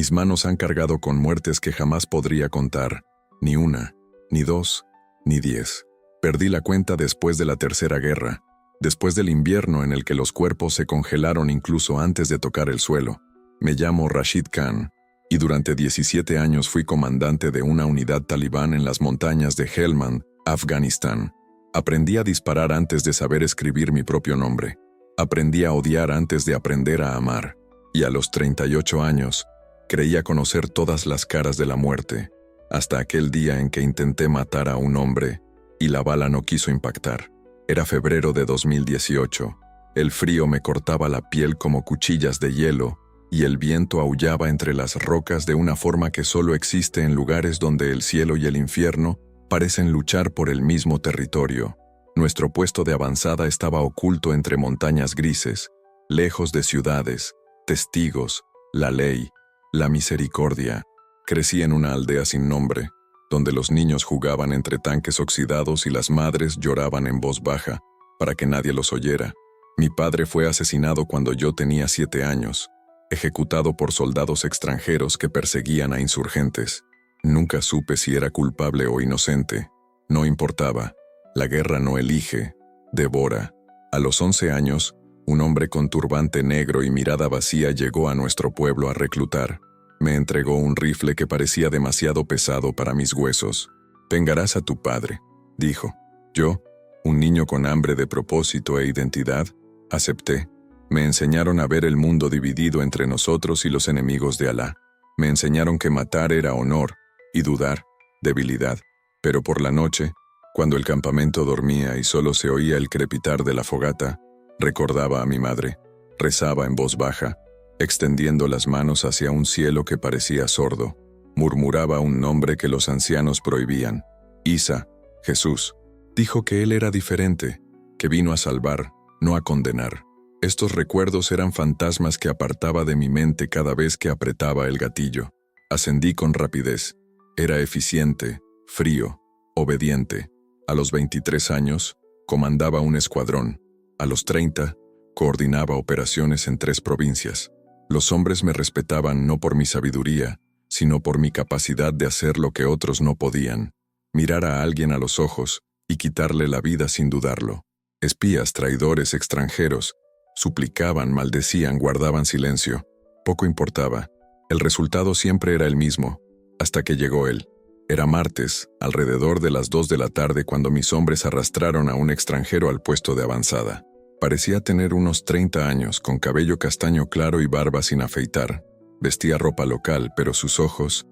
Mis manos han cargado con muertes que jamás podría contar, ni una, ni dos, ni 10. Perdí la cuenta después de la Tercera Guerra, después del invierno en el que los cuerpos se congelaron incluso antes de tocar el suelo. Me llamo Rashid Khan, y durante 17 años fui comandante de una unidad talibán en las montañas de Helmand, Afganistán. Aprendí a disparar antes de saber escribir mi propio nombre. Aprendí a odiar antes de aprender a amar. Y a los 38 años, creía conocer todas las caras de la muerte, hasta aquel día en que intenté matar a un hombre y la bala no quiso impactar. Era febrero de 2018. El frío me cortaba la piel como cuchillas de hielo y el viento aullaba entre las rocas de una forma que solo existe en lugares donde el cielo y el infierno parecen luchar por el mismo territorio. Nuestro puesto de avanzada estaba oculto entre montañas grises, lejos de ciudades, testigos, la ley, la misericordia. Crecí en una aldea sin nombre, donde los niños jugaban entre tanques oxidados y las madres lloraban en voz baja, para que nadie los oyera. Mi padre fue asesinado cuando yo tenía 7 años, ejecutado por soldados extranjeros que perseguían a insurgentes. Nunca supe si era culpable o inocente. No importaba. La guerra no elige, devora. A los 11 años, un hombre con turbante negro y mirada vacía llegó a nuestro pueblo a reclutar. Me entregó un rifle que parecía demasiado pesado para mis huesos. «Vengarás a tu padre», dijo. Yo, un niño con hambre de propósito e identidad, acepté. Me enseñaron a ver el mundo dividido entre nosotros y los enemigos de Alá. Me enseñaron que matar era honor y dudar, debilidad. Pero por la noche, cuando el campamento dormía y solo se oía el crepitar de la fogata, recordaba a mi madre. Rezaba en voz baja, extendiendo las manos hacia un cielo que parecía sordo. Murmuraba un nombre que los ancianos prohibían. Isa, Jesús. Dijo que él era diferente, que vino a salvar, no a condenar. Estos recuerdos eran fantasmas que apartaba de mi mente cada vez que apretaba el gatillo. Ascendí con rapidez. Era eficiente, frío, obediente. A los 23 años, comandaba un escuadrón. A los 30, coordinaba operaciones en 3 provincias. Los hombres me respetaban no por mi sabiduría, sino por mi capacidad de hacer lo que otros no podían. Mirar a alguien a los ojos y quitarle la vida sin dudarlo. Espías, traidores, extranjeros, suplicaban, maldecían, guardaban silencio. Poco importaba. El resultado siempre era el mismo, hasta que llegó él. Era martes, alrededor de las 2 de la tarde, cuando mis hombres arrastraron a un extranjero al puesto de avanzada. Parecía tener unos 30 años, con cabello castaño claro y barba sin afeitar. Vestía ropa local, pero sus ojos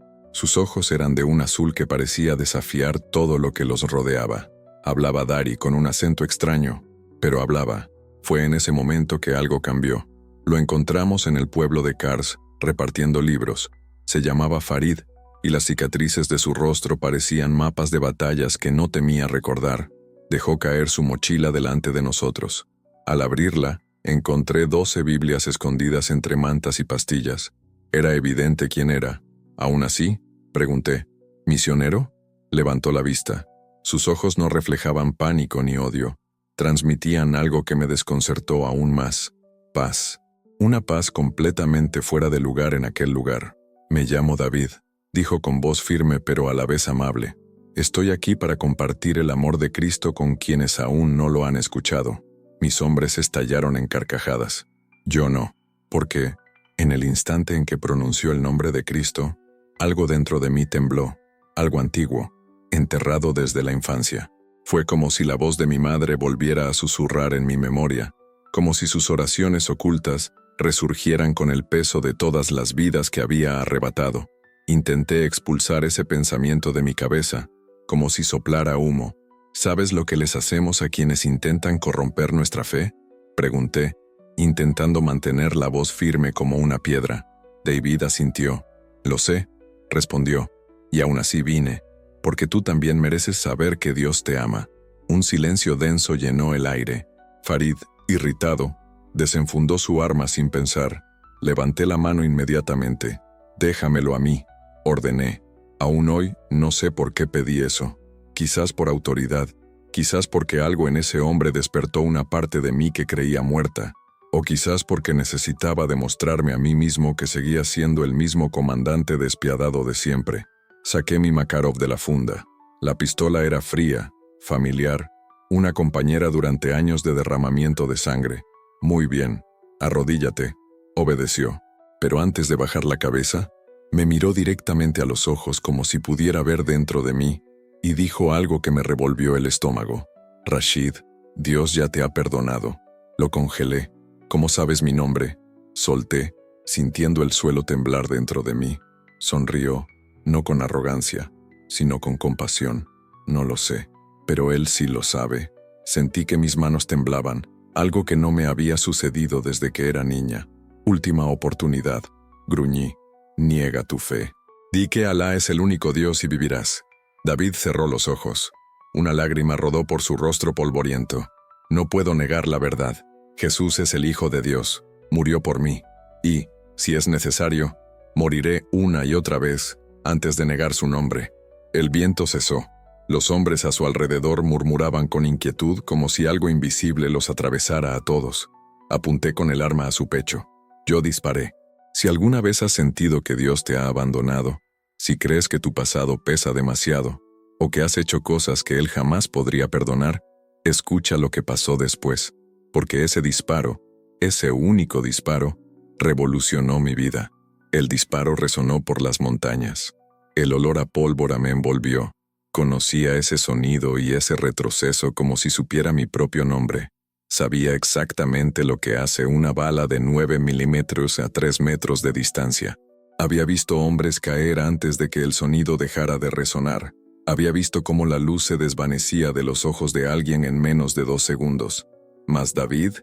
eran de un azul que parecía desafiar todo lo que los rodeaba. Hablaba dari con un acento extraño, pero hablaba. Fue en ese momento que algo cambió. Lo encontramos en el pueblo de Kars, repartiendo libros. Se llamaba Farid, y las cicatrices de su rostro parecían mapas de batallas que no temía recordar. Dejó caer su mochila delante de nosotros. Al abrirla, encontré 12 Biblias escondidas entre mantas y pastillas. Era evidente quién era. Aún así, pregunté, ¿misionero? Levantó la vista. Sus ojos no reflejaban pánico ni odio. Transmitían algo que me desconcertó aún más. Paz. Una paz completamente fuera de lugar en aquel lugar. Me llamo David, dijo con voz firme pero a la vez amable. Estoy aquí para compartir el amor de Cristo con quienes aún no lo han escuchado. Mis hombres estallaron en carcajadas. Yo no, porque, en el instante en que pronunció el nombre de Cristo, algo dentro de mí tembló, algo antiguo, enterrado desde la infancia. Fue como si la voz de mi madre volviera a susurrar en mi memoria, como si sus oraciones ocultas resurgieran con el peso de todas las vidas que había arrebatado. Intenté expulsar ese pensamiento de mi cabeza, como si soplara humo. ¿Sabes lo que les hacemos a quienes intentan corromper nuestra fe?, pregunté, intentando mantener la voz firme como una piedra. David asintió. Lo sé, respondió, y aún así vine, porque tú también mereces saber que Dios te ama. Un silencio denso llenó el aire. Farid, irritado, desenfundó su arma sin pensar. Levanté la mano inmediatamente. «Déjamelo a mí», ordené. Aún hoy no sé por qué pedí eso. Quizás por autoridad, quizás porque algo en ese hombre despertó una parte de mí que creía muerta, O quizás porque necesitaba demostrarme a mí mismo que seguía siendo el mismo comandante despiadado de siempre. Saqué mi Makarov de la funda. La pistola era fría, familiar, una compañera durante años de derramamiento de sangre. Muy bien, arrodíllate, obedeció. Pero antes de bajar la cabeza, me miró directamente a los ojos como si pudiera ver dentro de mí, y dijo algo que me revolvió el estómago. Rashid, Dios ya te ha perdonado. Lo congelé. ¿Cómo sabes mi nombre? Solté, sintiendo el suelo temblar dentro de mí. Sonrió, no con arrogancia, sino con compasión. No lo sé, pero él sí lo sabe. Sentí que mis manos temblaban, algo que no me había sucedido desde que era niña. Última oportunidad, gruñí. Niega tu fe. Di que Alá es el único Dios y vivirás. David cerró los ojos. Una lágrima rodó por su rostro polvoriento. No puedo negar la verdad. Jesús es el Hijo de Dios. Murió por mí. Y, si es necesario, moriré una y otra vez antes de negar su nombre. El viento cesó. Los hombres a su alrededor murmuraban con inquietud como si algo invisible los atravesara a todos. Apunté con el arma a su pecho. Yo disparé. Si alguna vez has sentido que Dios te ha abandonado, si crees que tu pasado pesa demasiado, o que has hecho cosas que Él jamás podría perdonar, escucha lo que pasó después, porque ese disparo, ese único disparo, revolucionó mi vida. El disparo resonó por las montañas. El olor a pólvora me envolvió. Conocía ese sonido y ese retroceso como si supiera mi propio nombre. Sabía exactamente lo que hace una bala de 9 milímetros a 3 metros de distancia. Había visto hombres caer antes de que el sonido dejara de resonar. Había visto cómo la luz se desvanecía de los ojos de alguien en menos de 2 segundos. Mas David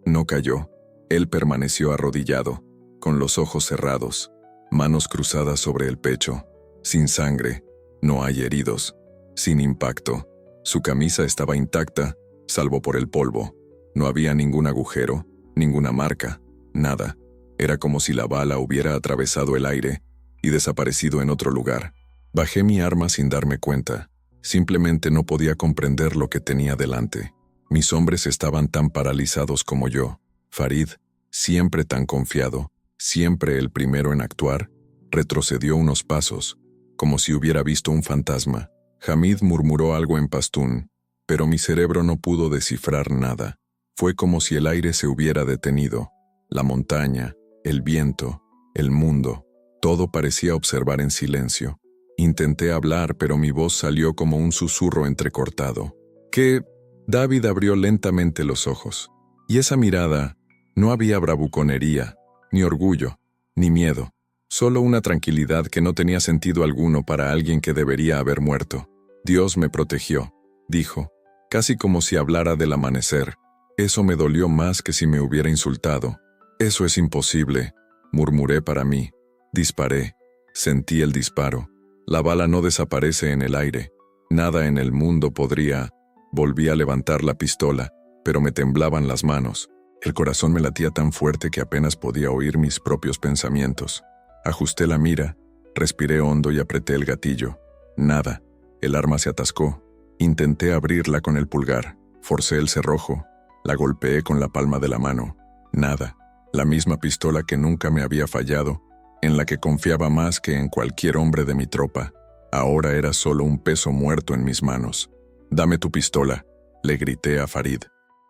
no cayó. Él permaneció arrodillado, con los ojos cerrados, manos cruzadas sobre el pecho, sin sangre, no hay heridos, sin impacto. Su camisa estaba intacta, salvo por el polvo. No había ningún agujero, ninguna marca, nada. Era como si la bala hubiera atravesado el aire y desaparecido en otro lugar. Bajé mi arma sin darme cuenta. Simplemente no podía comprender lo que tenía delante. Mis hombres estaban tan paralizados como yo. Farid, siempre tan confiado, siempre el primero en actuar, retrocedió unos pasos, como si hubiera visto un fantasma. Hamid murmuró algo en pastún, pero mi cerebro no pudo descifrar nada. Fue como si el aire se hubiera detenido. La montaña, el viento, el mundo, todo parecía observar en silencio. Intenté hablar, pero mi voz salió como un susurro entrecortado. ¿Qué? David abrió lentamente los ojos. Y esa mirada, no había bravuconería, ni orgullo, ni miedo. Solo una tranquilidad que no tenía sentido alguno para alguien que debería haber muerto. Dios me protegió, dijo, casi como si hablara del amanecer. Eso me dolió más que si me hubiera insultado. Eso es imposible, murmuré para mí. Disparé. Sentí el disparo. La bala no desaparece en el aire. Nada en el mundo podría. Volví a levantar la pistola, pero me temblaban las manos. El corazón me latía tan fuerte que apenas podía oír mis propios pensamientos. Ajusté la mira, respiré hondo y apreté el gatillo. Nada. El arma se atascó. Intenté abrirla con el pulgar. Forcé el cerrojo. La golpeé con la palma de la mano. Nada. La misma pistola que nunca me había fallado, en la que confiaba más que en cualquier hombre de mi tropa. Ahora era solo un peso muerto en mis manos. «Dame tu pistola», le grité a Farid.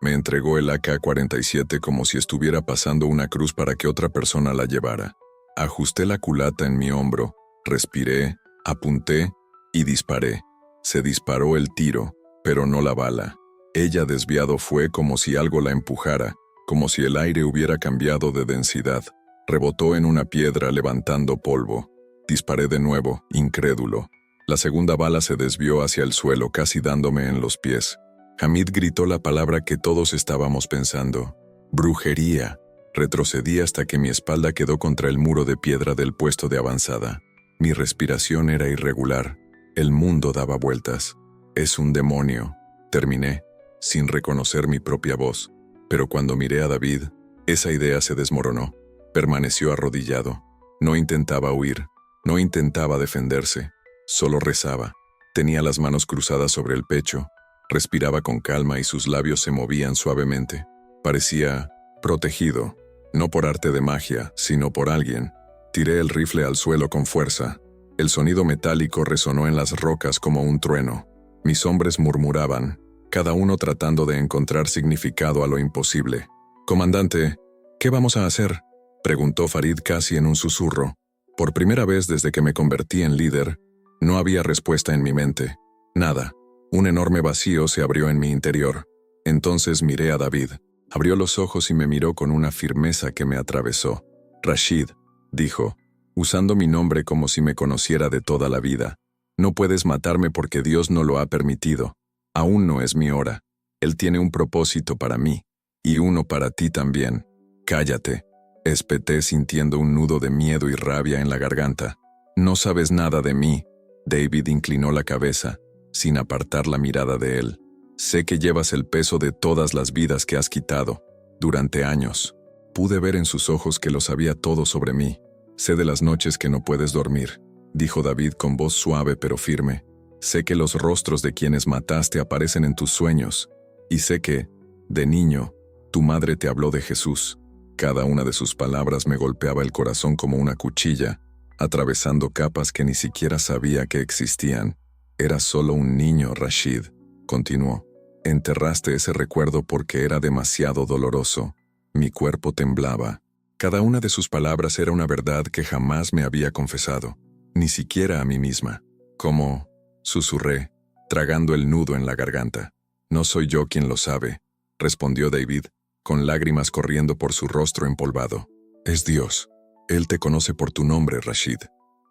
Me entregó el AK-47 como si estuviera pasando una cruz para que otra persona la llevara. Ajusté la culata en mi hombro, respiré, apunté y disparé. Se disparó el tiro, pero no la bala. Ella desviado fue como si algo la empujara, como si el aire hubiera cambiado de densidad. Rebotó en una piedra levantando polvo. Disparé de nuevo, incrédulo. La segunda bala se desvió hacia el suelo, casi dándome en los pies. Hamid gritó la palabra que todos estábamos pensando. «Brujería». Retrocedí hasta que mi espalda quedó contra el muro de piedra del puesto de avanzada. Mi respiración era irregular. El mundo daba vueltas. «Es un demonio», terminé, sin reconocer mi propia voz. Pero cuando miré a David, esa idea se desmoronó. Permaneció arrodillado. No intentaba huir, no intentaba defenderse. Solo rezaba. Tenía las manos cruzadas sobre el pecho. Respiraba con calma y sus labios se movían suavemente. Parecía Protegido, no por arte de magia, sino por alguien. Tiré el rifle al suelo con fuerza. El sonido metálico resonó en las rocas como un trueno. Mis hombres murmuraban, cada uno tratando de encontrar significado a lo imposible. «Comandante, ¿qué vamos a hacer?», preguntó Farid casi en un susurro. Por primera vez desde que me convertí en líder, no había respuesta en mi mente. Nada. Un enorme vacío se abrió en mi interior. Entonces miré a David. Abrió los ojos y me miró con una firmeza que me atravesó. «Rashid», dijo, usando mi nombre como si me conociera de toda la vida. «No puedes matarme porque Dios no lo ha permitido. Aún no es mi hora. Él tiene un propósito para mí, y uno para ti también. Cállate», espeté sintiendo un nudo de miedo y rabia en la garganta. «No sabes nada de mí». David inclinó la cabeza, sin apartar la mirada de él. «Sé que llevas el peso de todas las vidas que has quitado, durante años. Pude ver en sus ojos que lo sabía todo sobre mí. Sé de las noches que no puedes dormir», dijo David con voz suave pero firme. «Sé que los rostros de quienes mataste aparecen en tus sueños. Y sé que, de niño, tu madre te habló de Jesús». Cada una de sus palabras me golpeaba el corazón como una cuchilla, atravesando capas que ni siquiera sabía que existían. «Era solo un niño, Rashid», continuó. «Enterraste ese recuerdo porque era demasiado doloroso». Mi cuerpo temblaba. Cada una de sus palabras era una verdad que jamás me había confesado, ni siquiera a mí misma. «¿Cómo?», susurré, tragando el nudo en la garganta. «No soy yo quien lo sabe», respondió David, con lágrimas corriendo por su rostro empolvado. «Es Dios. Él te conoce por tu nombre, Rashid.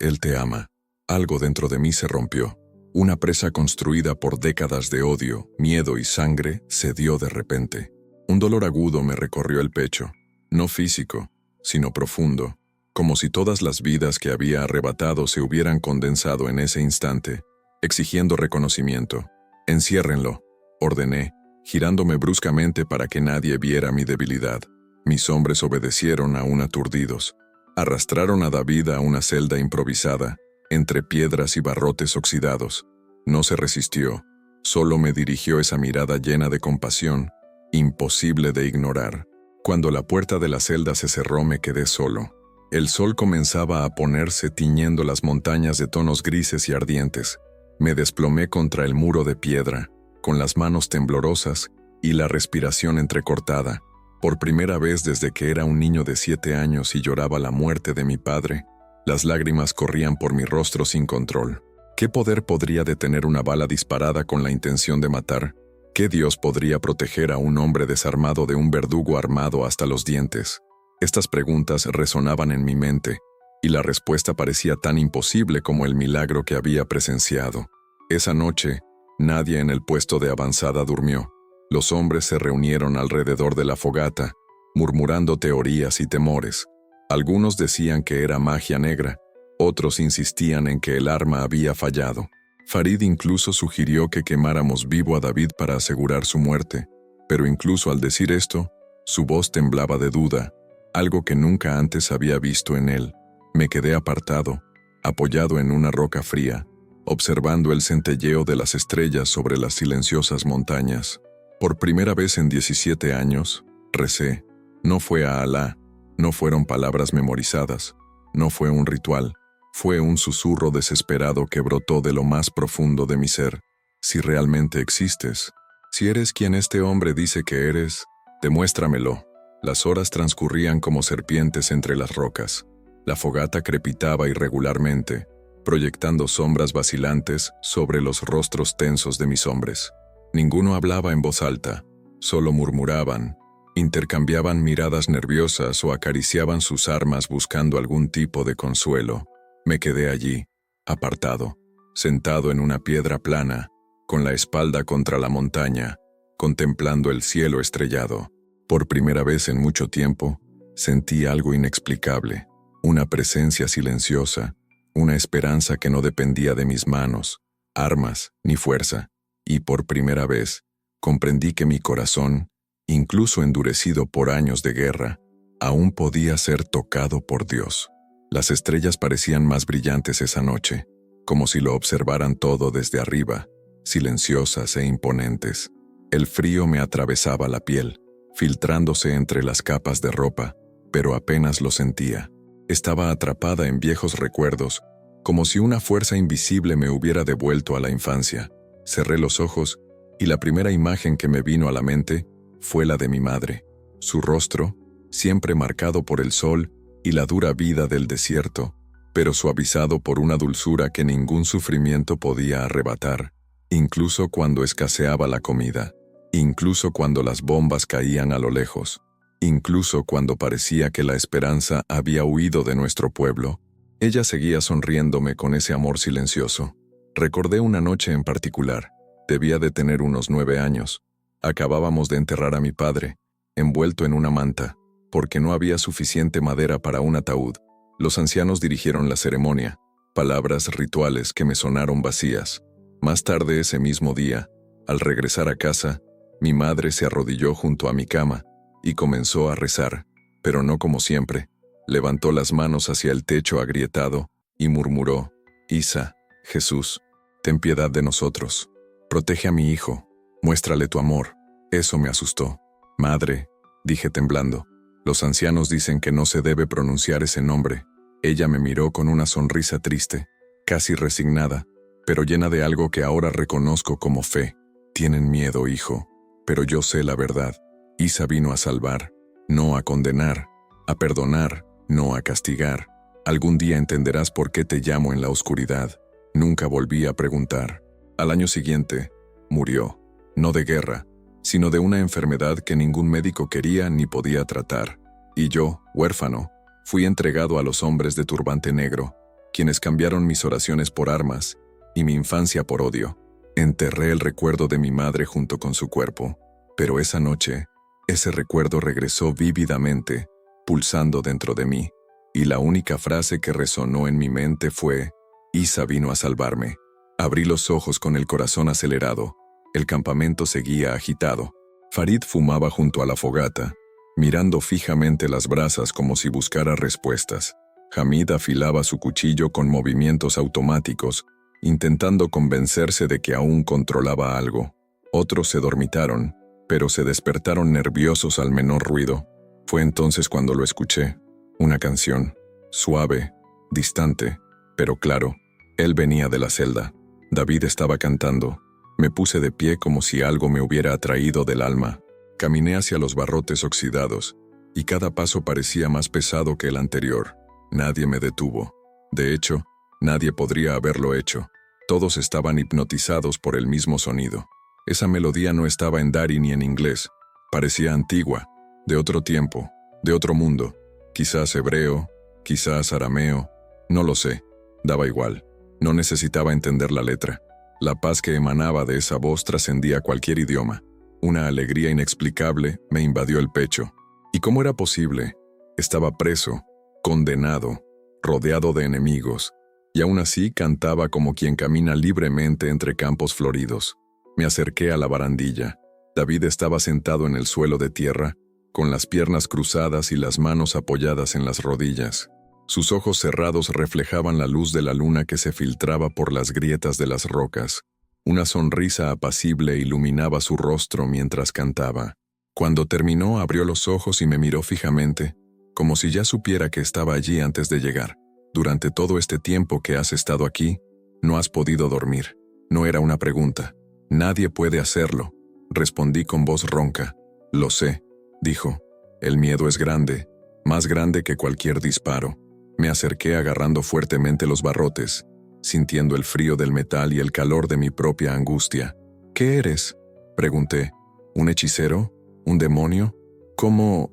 Él te ama». Algo dentro de mí se rompió. Una presa construida por décadas de odio, miedo y sangre cedió de repente. Un dolor agudo me recorrió el pecho, no físico, sino profundo, como si todas las vidas que había arrebatado se hubieran condensado en ese instante, exigiendo reconocimiento. «Enciérrenlo», ordené, girándome bruscamente para que nadie viera mi debilidad. Mis hombres obedecieron aún aturdidos. Arrastraron a David a una celda improvisada, entre piedras y barrotes oxidados. No se resistió, solo me dirigió esa mirada llena de compasión, imposible de ignorar. Cuando la puerta de la celda se cerró me quedé solo. El sol comenzaba a ponerse tiñendo las montañas de tonos grises y ardientes. Me desplomé contra el muro de piedra, con las manos temblorosas y la respiración entrecortada. Por primera vez desde que era un niño de 7 años y lloraba la muerte de mi padre, las lágrimas corrían por mi rostro sin control. ¿Qué poder podría detener una bala disparada con la intención de matar? ¿Qué Dios podría proteger a un hombre desarmado de un verdugo armado hasta los dientes? Estas preguntas resonaban en mi mente, y la respuesta parecía tan imposible como el milagro que había presenciado. Esa noche, nadie en el puesto de avanzada durmió. Los hombres se reunieron alrededor de la fogata, murmurando teorías y temores. Algunos decían que era magia negra, otros insistían en que el arma había fallado. Farid incluso sugirió que quemáramos vivo a David para asegurar su muerte, pero incluso al decir esto, su voz temblaba de duda, algo que nunca antes había visto en él. Me quedé apartado, apoyado en una roca fría, observando el centelleo de las estrellas sobre las silenciosas montañas. Por primera vez en 17 años, recé. No fue a Alá, no fueron palabras memorizadas, no fue un ritual, fue un susurro desesperado que brotó de lo más profundo de mi ser. Si realmente existes, si eres quien este hombre dice que eres, demuéstramelo. Las horas transcurrían como serpientes entre las rocas. La fogata crepitaba irregularmente, proyectando sombras vacilantes sobre los rostros tensos de mis hombres. Ninguno hablaba en voz alta, solo murmuraban, intercambiaban miradas nerviosas o acariciaban sus armas buscando algún tipo de consuelo. Me quedé allí, apartado, sentado en una piedra plana, con la espalda contra la montaña, contemplando el cielo estrellado. Por primera vez en mucho tiempo, sentí algo inexplicable, una presencia silenciosa, una esperanza que no dependía de mis manos, armas ni fuerza, y por primera vez comprendí que mi corazón, incluso endurecido por años de guerra, aún podía ser tocado por Dios. Las estrellas parecían más brillantes esa noche, como si lo observaran todo desde arriba, silenciosas e imponentes. El frío me atravesaba la piel, filtrándose entre las capas de ropa, pero apenas lo sentía. Estaba atrapada en viejos recuerdos, como si una fuerza invisible me hubiera devuelto a la infancia. Cerré los ojos y la primera imagen que me vino a la mente fue la de mi madre. Su rostro, siempre marcado por el sol y la dura vida del desierto, pero suavizado por una dulzura que ningún sufrimiento podía arrebatar, incluso cuando escaseaba la comida, incluso cuando las bombas caían a lo lejos, incluso cuando parecía que la esperanza había huido de nuestro pueblo. Ella seguía sonriéndome con ese amor silencioso. Recordé una noche en particular. Debía de tener unos 9 años. Acabábamos de enterrar a mi padre, envuelto en una manta, porque no había suficiente madera para un ataúd. Los ancianos dirigieron la ceremonia, palabras rituales que me sonaron vacías. Más tarde ese mismo día, al regresar a casa, mi madre se arrodilló junto a mi cama y comenzó a rezar, pero no como siempre. Levantó las manos hacia el techo agrietado y murmuró: «Isa, Jesús, ten piedad de nosotros. Protege a mi hijo, muéstrale tu amor». Eso me asustó. «Madre», dije temblando, «los ancianos dicen que no se debe pronunciar ese nombre». Ella me miró con una sonrisa triste, casi resignada, pero llena de algo que ahora reconozco como fe. «Tienen miedo, hijo, pero yo sé la verdad. Isa vino a salvar, no a condenar, a perdonar, no a castigar. Algún día entenderás por qué te llamo en la oscuridad». Nunca volví a preguntar. Al año siguiente, murió, no de guerra, sino de una enfermedad que ningún médico quería ni podía tratar. Y yo, huérfano, fui entregado a los hombres de turbante negro, quienes cambiaron mis oraciones por armas y mi infancia por odio. Enterré el recuerdo de mi madre junto con su cuerpo, pero esa noche, ese recuerdo regresó vívidamente, pulsando dentro de mí, y la única frase que resonó en mi mente fue: «Isa vino a salvarme». Abrí los ojos con el corazón acelerado. El campamento seguía agitado. Farid fumaba junto a la fogata, mirando fijamente las brasas como si buscara respuestas. Hamid afilaba su cuchillo con movimientos automáticos, intentando convencerse de que aún controlaba algo. Otros se dormitaron, pero se despertaron nerviosos al menor ruido. Fue entonces cuando lo escuché. Una canción, suave, distante, pero claro. Él venía de la celda. David estaba cantando. Me puse de pie como si algo me hubiera atraído del alma. Caminé hacia los barrotes oxidados, y cada paso parecía más pesado que el anterior. Nadie me detuvo. De hecho, nadie podría haberlo hecho. Todos estaban hipnotizados por el mismo sonido. Esa melodía no estaba en dari ni en inglés. Parecía antigua, de otro tiempo, de otro mundo. Quizás hebreo, quizás arameo, no lo sé. Daba igual. No necesitaba entender la letra. La paz que emanaba de esa voz trascendía cualquier idioma. Una alegría inexplicable me invadió el pecho. ¿Y cómo era posible? Estaba preso, condenado, rodeado de enemigos, y aún así cantaba como quien camina libremente entre campos floridos. Me acerqué a la barandilla. David estaba sentado en el suelo de tierra, con las piernas cruzadas y las manos apoyadas en las rodillas. Sus ojos cerrados reflejaban la luz de la luna que se filtraba por las grietas de las rocas. Una sonrisa apacible iluminaba su rostro mientras cantaba. Cuando terminó, abrió los ojos y me miró fijamente, como si ya supiera que estaba allí antes de llegar. «Durante todo este tiempo que has estado aquí, no has podido dormir». No era una pregunta. «Nadie puede hacerlo», respondí con voz ronca. «Lo sé», dijo. «El miedo es grande, más grande que cualquier disparo». Me acerqué agarrando fuertemente los barrotes, sintiendo el frío del metal y el calor de mi propia angustia. «¿Qué eres?», pregunté. «¿Un hechicero? ¿Un demonio? ¿Cómo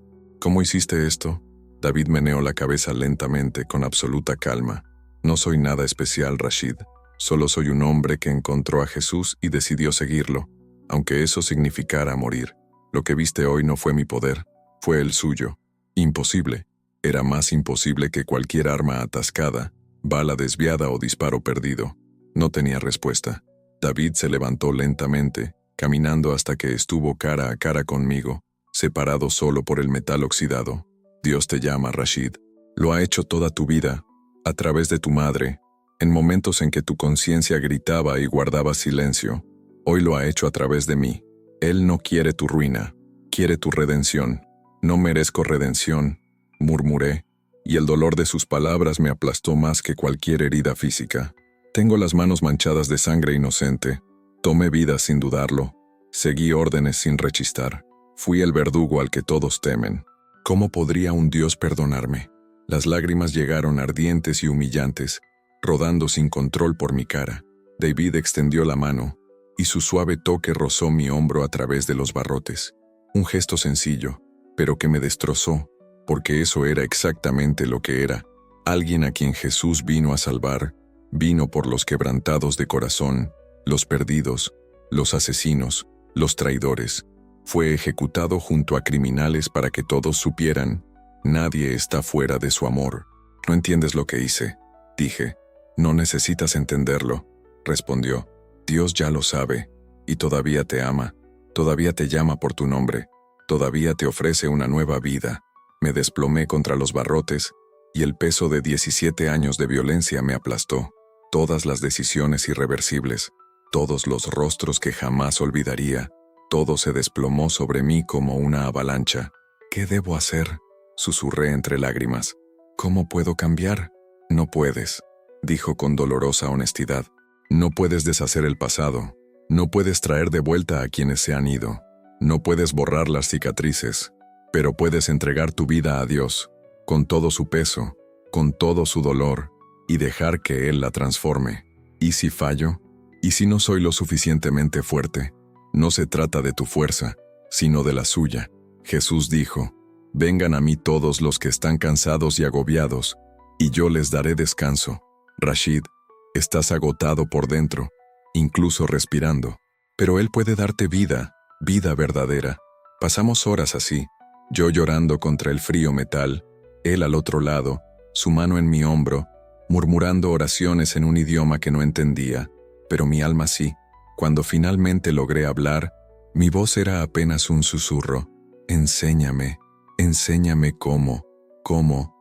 hiciste esto?». David meneó la cabeza lentamente, con absoluta calma. «No soy nada especial, Rashid. Solo soy un hombre que encontró a Jesús y decidió seguirlo, aunque eso significara morir. Lo que viste hoy no fue mi poder, fue el suyo. Imposible. Era más imposible que cualquier arma atascada, bala desviada o disparo perdido». No tenía respuesta. David se levantó lentamente, caminando hasta que estuvo cara a cara conmigo, separado solo por el metal oxidado. «Dios te llama, Rashid. Lo ha hecho toda tu vida, a través de tu madre, en momentos en que tu conciencia gritaba y guardaba silencio. Hoy lo ha hecho a través de mí. Él no quiere tu ruina, quiere tu redención. No merezco redención, murmuré, y el dolor de sus palabras me aplastó más que cualquier herida física. Tengo las manos manchadas de sangre inocente. Tomé vida sin dudarlo. Seguí órdenes sin rechistar. Fui el verdugo al que todos temen. ¿Cómo podría un Dios perdonarme? Las lágrimas llegaron ardientes y humillantes, rodando sin control por mi cara. David extendió la mano, y su suave toque rozó mi hombro a través de los barrotes. Un gesto sencillo, pero que me destrozó, porque eso era exactamente lo que era. Alguien a quien Jesús vino a salvar, vino por los quebrantados de corazón, los perdidos, los asesinos, los traidores. Fue ejecutado junto a criminales para que todos supieran, nadie está fuera de su amor. No entiendes lo que hice, dije. No necesitas entenderlo, respondió. Dios ya lo sabe, y todavía te ama, todavía te llama por tu nombre, todavía te ofrece una nueva vida. Me desplomé contra los barrotes, y el peso de 17 años de violencia me aplastó. Todas las decisiones irreversibles, todos los rostros que jamás olvidaría, todo se desplomó sobre mí como una avalancha. ¿Qué debo hacer?, susurré entre lágrimas. ¿Cómo puedo cambiar? No puedes, dijo con dolorosa honestidad. No puedes deshacer el pasado, no puedes traer de vuelta a quienes se han ido, no puedes borrar las cicatrices, pero puedes entregar tu vida a Dios, con todo su peso, con todo su dolor, y dejar que Él la transforme. ¿Y si fallo? ¿Y si no soy lo suficientemente fuerte? No se trata de tu fuerza, sino de la suya. Jesús dijo, vengan a mí todos los que están cansados y agobiados, y yo les daré descanso. Rashid, estás agotado por dentro, incluso respirando, pero Él puede darte vida, vida verdadera. Pasamos horas así, yo llorando contra el frío metal, Él al otro lado, su mano en mi hombro, murmurando oraciones en un idioma que no entendía, pero mi alma sí. Cuando finalmente logré hablar, mi voz era apenas un susurro. Enséñame, enséñame cómo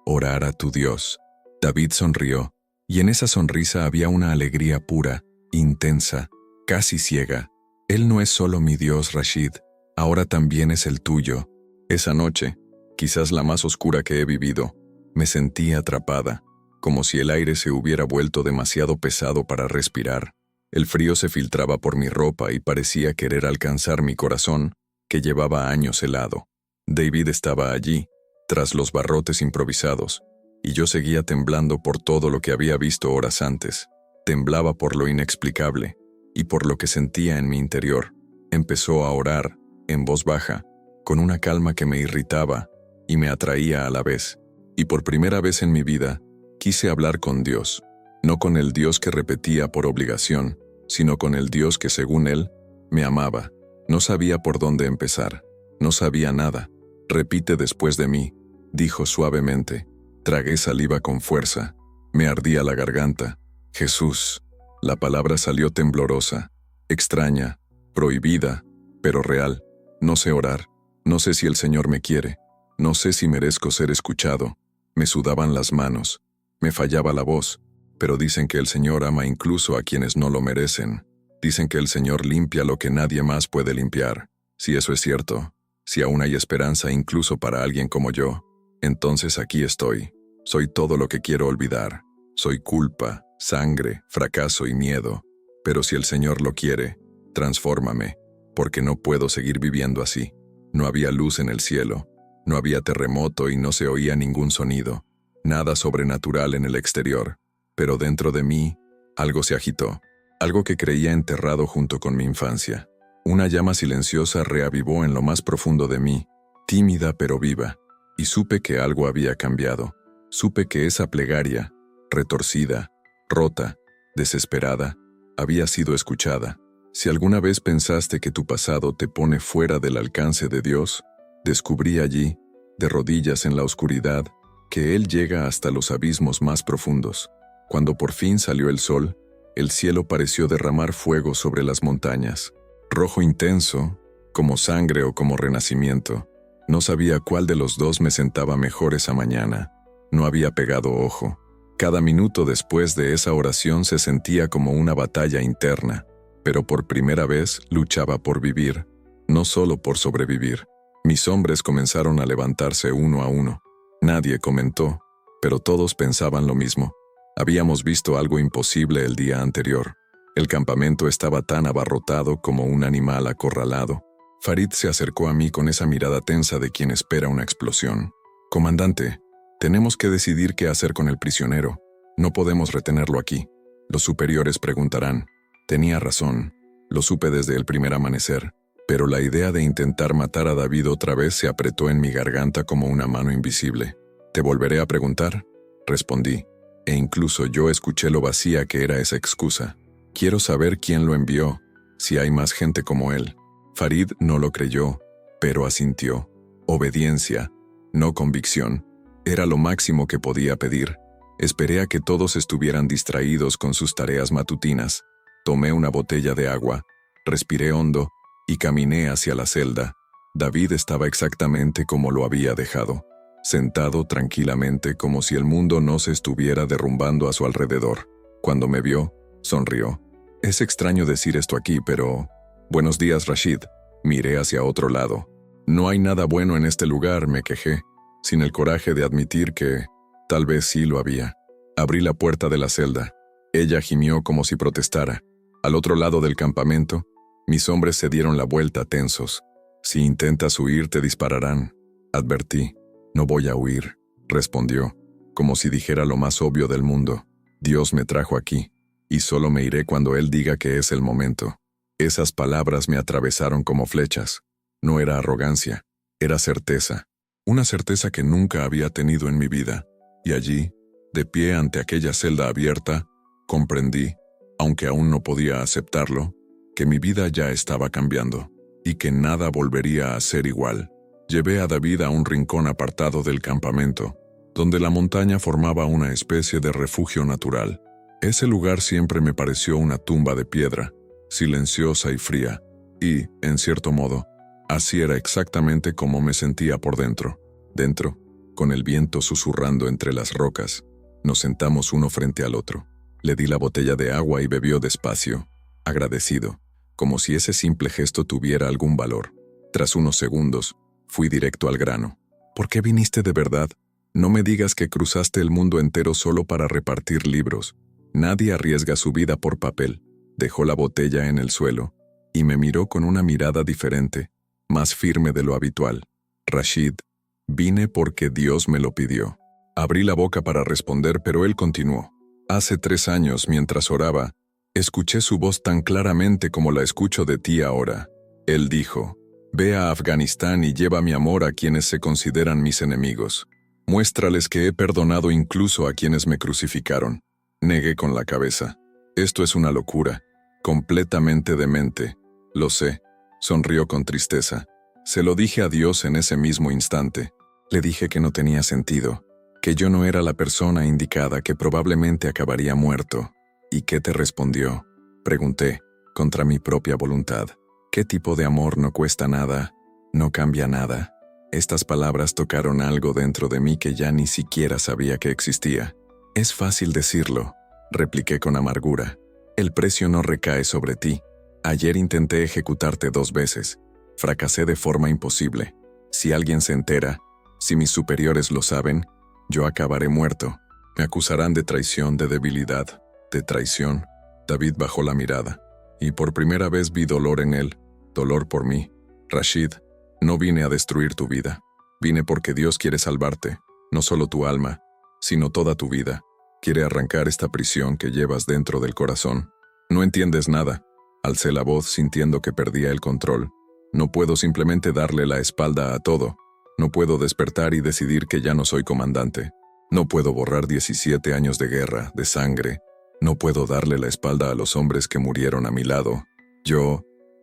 orar a tu Dios. David sonrió, y en esa sonrisa había una alegría pura, intensa, casi ciega. Él no es solo mi Dios, Rashid, ahora también es el tuyo. Esa noche, quizás la más oscura que he vivido, me sentí atrapada, como si el aire se hubiera vuelto demasiado pesado para respirar. El frío se filtraba por mi ropa y parecía querer alcanzar mi corazón, que llevaba años helado. David estaba allí, tras los barrotes improvisados, y yo seguía temblando por todo lo que había visto horas antes. Temblaba por lo inexplicable, y por lo que sentía en mi interior. Empezó a orar, en voz baja, con una calma que me irritaba y me atraía a la vez. Y por primera vez en mi vida, quise hablar con Dios, no con el Dios que repetía por obligación, sino con el Dios que, según Él, me amaba. No sabía por dónde empezar, no sabía nada. Repite después de mí, dijo suavemente. Tragué saliva con fuerza, me ardía la garganta. Jesús. La palabra salió temblorosa, extraña, prohibida, pero real. No sé orar, no sé si el Señor me quiere, no sé si merezco ser escuchado. Me sudaban las manos, me fallaba la voz, pero dicen que el Señor ama incluso a quienes no lo merecen. Dicen que el Señor limpia lo que nadie más puede limpiar. Si eso es cierto, si aún hay esperanza incluso para alguien como yo, entonces aquí estoy. Soy todo lo que quiero olvidar. Soy culpa, sangre, fracaso y miedo. Pero si el Señor lo quiere, transfórmame, porque no puedo seguir viviendo así. No había luz en el cielo, no había terremoto y no se oía ningún sonido. Nada sobrenatural en el exterior, pero dentro de mí, algo se agitó, algo que creía enterrado junto con mi infancia. Una llama silenciosa reavivó en lo más profundo de mí, tímida pero viva, y supe que algo había cambiado. Supe que esa plegaria, retorcida, rota, desesperada, había sido escuchada. Si alguna vez pensaste que tu pasado te pone fuera del alcance de Dios, descubrí allí, de rodillas en la oscuridad, que Él llega hasta los abismos más profundos. Cuando por fin salió el sol, el cielo pareció derramar fuego sobre las montañas. Rojo intenso, como sangre o como renacimiento. No sabía cuál de los dos me sentaba mejor esa mañana. No había pegado ojo. Cada minuto después de esa oración se sentía como una batalla interna, pero por primera vez luchaba por vivir, no solo por sobrevivir. Mis hombres comenzaron a levantarse uno a uno. Nadie comentó, pero todos pensaban lo mismo. Habíamos visto algo imposible el día anterior. El campamento estaba tan abarrotado como un animal acorralado. Farid se acercó a mí con esa mirada tensa de quien espera una explosión. «Comandante, tenemos que decidir qué hacer con el prisionero. No podemos retenerlo aquí. Los superiores preguntarán». Tenía razón. Lo supe desde el primer amanecer. Pero la idea de intentar matar a David otra vez se apretó en mi garganta como una mano invisible. «¿Te volveré a preguntar?», respondí, e incluso yo escuché lo vacía que era esa excusa. «Quiero saber quién lo envió, si hay más gente como él». Farid no lo creyó, pero asintió. Obediencia, no convicción, era lo máximo que podía pedir. Esperé a que todos estuvieran distraídos con sus tareas matutinas. Tomé una botella de agua, respiré hondo y caminé hacia la celda. David estaba exactamente como lo había dejado, sentado tranquilamente como si el mundo no se estuviera derrumbando a su alrededor. Cuando me vio, sonrió. Es extraño decir esto aquí, pero... «Buenos días, Rashid». Miré hacia otro lado. «No hay nada bueno en este lugar», me quejé, sin el coraje de admitir que tal vez sí lo había. Abrí la puerta de la celda. Ella gimió como si protestara. Al otro lado del campamento, mis hombres se dieron la vuelta tensos. «Si intentas huir, te dispararán», advertí. «No voy a huir», respondió, como si dijera lo más obvio del mundo. «Dios me trajo aquí, y solo me iré cuando Él diga que es el momento». Esas palabras me atravesaron como flechas. No era arrogancia, era certeza. Una certeza que nunca había tenido en mi vida. Y allí, de pie ante aquella celda abierta, comprendí, aunque aún no podía aceptarlo, que mi vida ya estaba cambiando, y que nada volvería a ser igual. Llevé a David a un rincón apartado del campamento, donde la montaña formaba una especie de refugio natural. Ese lugar siempre me pareció una tumba de piedra, silenciosa y fría, y, en cierto modo, así era exactamente como me sentía por dentro. Dentro, con el viento susurrando entre las rocas, nos sentamos uno frente al otro. Le di la botella de agua y bebió despacio, agradecido, como si ese simple gesto tuviera algún valor. Tras unos segundos, fui directo al grano. «¿Por qué viniste de verdad? No me digas que cruzaste el mundo entero solo para repartir libros. Nadie arriesga su vida por papel». Dejó la botella en el suelo y me miró con una mirada diferente, más firme de lo habitual. «Rashid, vine porque Dios me lo pidió». Abrí la boca para responder, pero él continuó. «Hace 3 años, mientras oraba, escuché su voz tan claramente como la escucho de ti ahora». Él dijo: «Ve a Afganistán y lleva mi amor a quienes se consideran mis enemigos. Muéstrales que he perdonado incluso a quienes me crucificaron». Negué con la cabeza. «Esto es una locura, completamente demente». «Lo sé», sonrió con tristeza. «Se lo dije a Dios en ese mismo instante. Le dije que no tenía sentido, que yo no era la persona indicada, que probablemente acabaría muerto». «¿Y qué te respondió?», pregunté, contra mi propia voluntad. «¿Qué tipo de amor no cuesta nada, no cambia nada?». Estas palabras tocaron algo dentro de mí que ya ni siquiera sabía que existía. «Es fácil decirlo», repliqué con amargura. «El precio no recae sobre ti. Ayer intenté ejecutarte 2 veces. Fracasé de forma imposible. Si alguien se entera, si mis superiores lo saben, yo acabaré muerto. Me acusarán de traición, de debilidad, de traición». David bajó la mirada, y por primera vez vi dolor en él, dolor por mí. «Rashid, no vine a destruir tu vida. Vine porque Dios quiere salvarte, no solo tu alma, sino toda tu vida. Quiere arrancar esta prisión que llevas dentro del corazón». «No entiendes nada». Alcé la voz sintiendo que perdía el control. «No puedo simplemente darle la espalda a todo. No puedo despertar y decidir que ya no soy comandante. No puedo borrar 17 años de guerra, de sangre. No puedo darle la espalda a los hombres que murieron a mi lado.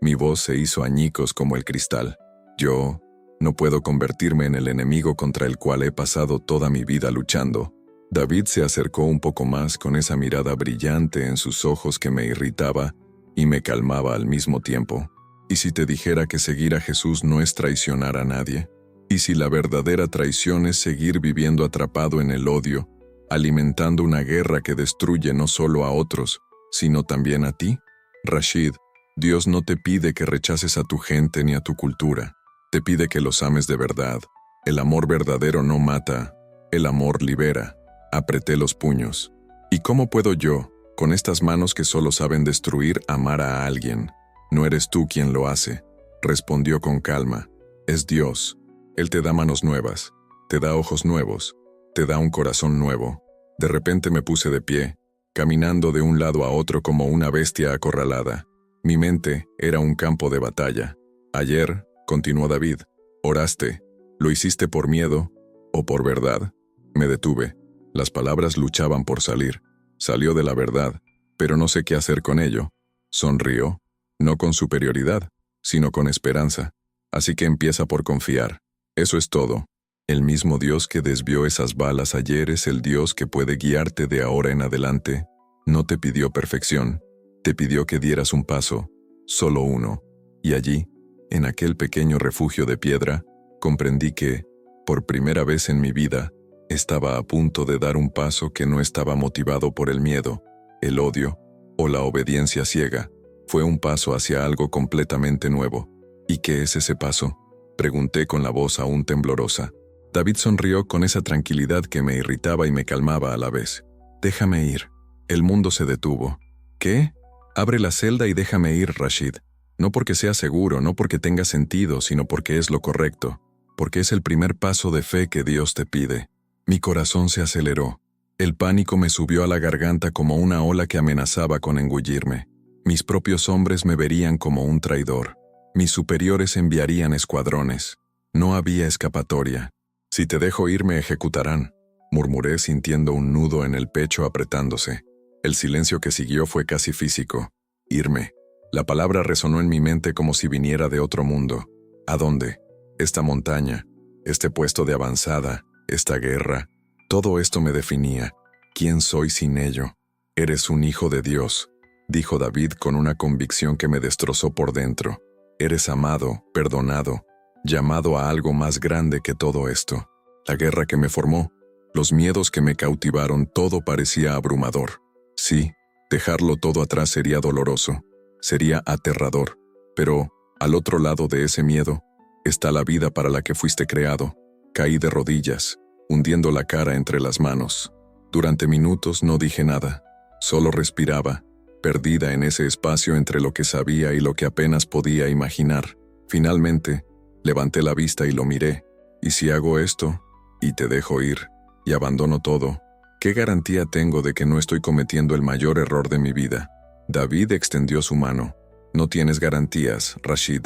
Mi voz se hizo añicos como el cristal. Yo no puedo convertirme en el enemigo contra el cual he pasado toda mi vida luchando». David se acercó un poco más con esa mirada brillante en sus ojos que me irritaba y me calmaba al mismo tiempo. «¿Y si te dijera que seguir a Jesús no es traicionar a nadie? ¿Y si la verdadera traición es seguir viviendo atrapado en el odio, alimentando una guerra que destruye no solo a otros, sino también a ti? Rashid, Dios no te pide que rechaces a tu gente ni a tu cultura. Te pide que los ames de verdad. El amor verdadero no mata, el amor libera. Apreté los puños. ¿Y cómo puedo yo, con estas manos que solo saben destruir, amar a alguien? No eres tú quien lo hace, respondió con calma. Es Dios. Él te da manos nuevas, te da ojos nuevos, te da un corazón nuevo. De repente me puse de pie, caminando de un lado a otro como una bestia acorralada. Mi mente era un campo de batalla. Ayer, continuó David, oraste. ¿Lo hiciste por miedo o por verdad? Me detuve. Las palabras luchaban por salir. Salió de la verdad, pero no sé qué hacer con ello. Sonrió, no con superioridad, sino con esperanza. Así que empieza por confiar. Eso es todo. El mismo Dios que desvió esas balas ayer es el Dios que puede guiarte de ahora en adelante. No te pidió perfección, te pidió que dieras un paso, solo uno. Y allí, en aquel pequeño refugio de piedra, comprendí que, por primera vez en mi vida, estaba a punto de dar un paso que no estaba motivado por el miedo, el odio o la obediencia ciega. Fue un paso hacia algo completamente nuevo. ¿Y qué es ese paso?, pregunté con la voz aún temblorosa. David sonrió con esa tranquilidad que me irritaba y me calmaba a la vez. Déjame ir. El mundo se detuvo. ¿Qué? Abre la celda y déjame ir, Rashid. No porque sea seguro, no porque tenga sentido, sino porque es lo correcto. Porque es el primer paso de fe que Dios te pide. Mi corazón se aceleró. El pánico me subió a la garganta como una ola que amenazaba con engullirme. Mis propios hombres me verían como un traidor. Mis superiores enviarían escuadrones. No había escapatoria. Si te dejo ir me ejecutarán, murmuré sintiendo un nudo en el pecho apretándose. El silencio que siguió fue casi físico. Irme. La palabra resonó en mi mente como si viniera de otro mundo. ¿A dónde? Esta montaña, este puesto de avanzada, esta guerra. Todo esto me definía. ¿Quién soy sin ello? Eres un hijo de Dios, dijo David con una convicción que me destrozó por dentro. Eres amado, perdonado, llamado a algo más grande que todo esto. La guerra que me formó, los miedos que me cautivaron, todo parecía abrumador. Sí, dejarlo todo atrás sería doloroso, sería aterrador, pero, al otro lado de ese miedo, está la vida para la que fuiste creado. Caí de rodillas, hundiendo la cara entre las manos. Durante minutos no dije nada, solo respiraba, perdida en ese espacio entre lo que sabía y lo que apenas podía imaginar. Finalmente, levanté la vista y lo miré. ¿Y si hago esto, y te dejo ir, y abandono todo, qué garantía tengo de que no estoy cometiendo el mayor error de mi vida? David extendió su mano. No tienes garantías, Rashid,